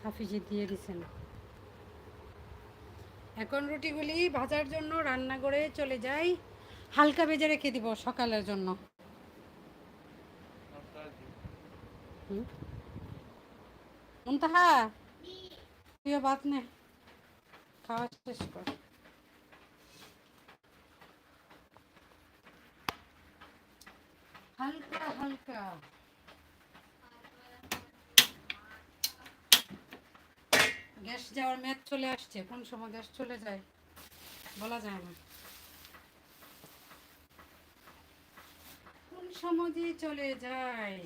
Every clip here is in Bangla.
হাফিজে দিয়ে দিছেন। এখন রুটিগুলি ভাজার জন্য রান্না করে চলে যাই, হালকা ভেজে রেখে দিব সকালের জন্য। মুনতাহা, তুইও ভাত নে, খাওয়া শেষ কর। হালকা হালকা গ্যাস যাওয়ার মেয়াদ চলে আসছে, কোন সময় গ্যাস চলে যায় বলা যায় না, কোন সময় দিয়ে চলে যায়।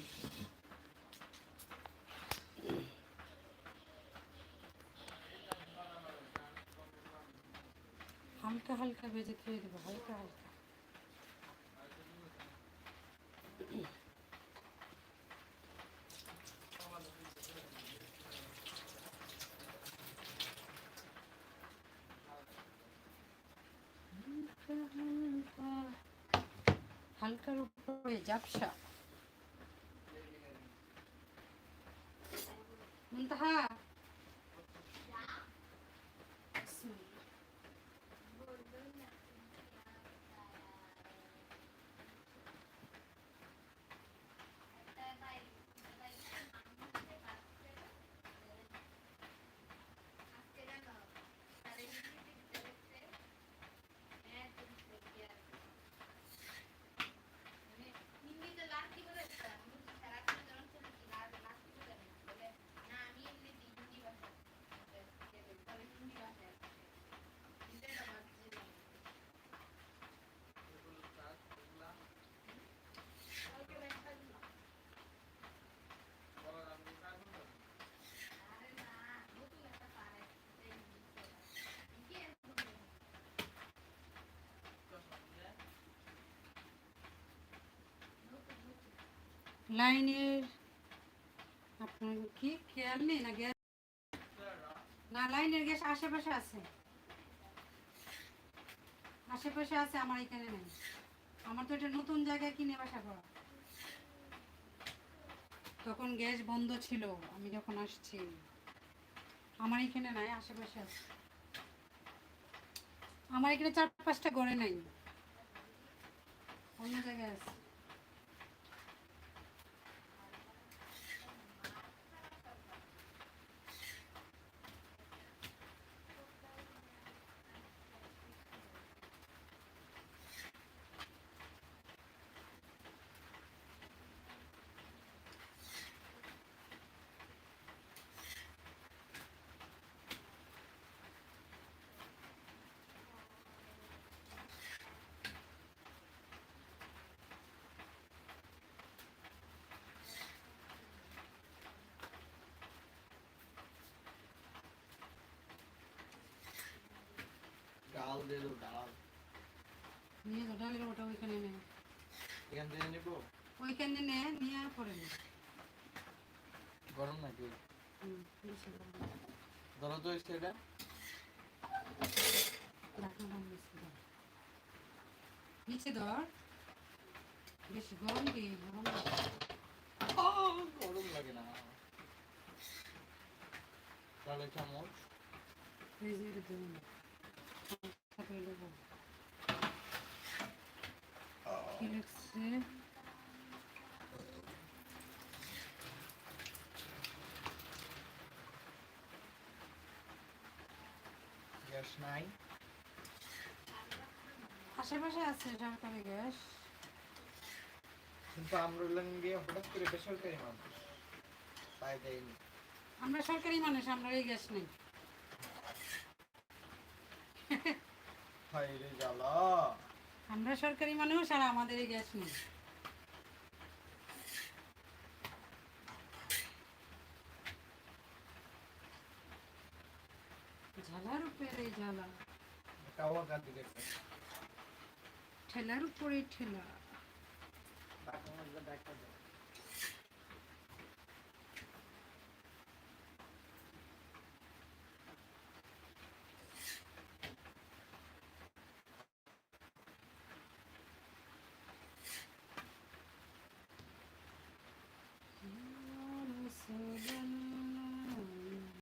হালকা হালকা ভেজে খেয়ে দেবো, হালকা হালকা। হালকার উপরে ঝাপসা। মুনতাহা, লাইনের আপনার কি খেয়াল নেই না? গ্যাস না, লাইনের গ্যাস আশেপাশে আছে, আশেপাশে আছে, আমার এখানে নেই। আমার তো এটা নতুন জায়গায় কিনে বাসা করা, তখন গ্যাস বন্ধ ছিল আমি যখন আসছি। আমার এখানে নাই, আশেপাশে আছে। আমার এখানে 4-5টা ঘরে নাই, অন্য জায়গায় আছে। ডাল দে দো, ডাল নিয়ে তো ডালের ওটা ওইখানে নে, এখান থেকে নিব। ওইখানে নে, নিয়ে আর পরে নে। গরম নাকি? বেশি গরম। ধরো তো সেটা ঢাকনা বন্ধ করে দাও। নিচে ধর, বেশি গরম কি গরম লাগে? গরম লাগে না। তাহলে চামচ ফ্রিজে দেবো না, তারপরে দেবো। কি লাগছে? গ্যাস নাই, আশেপাশে আছে সরকারি গ্যাস। কিন্তু আমরা গিয়ে হঠাৎ করে বেসরকারি মানুষ তাই দেয়নি। আমরা সরকারি মানুষ, আমরা এই গ্যাস নেই। হায় রে জ্বালা। আমরা সরকারি মানুষ আর আমাদের এই গ্যাস নেই। ঝালার উপরে ঝালা, কাওয়া গাদি দেখতে ঠেলার উপরে ঠেলা। দেখা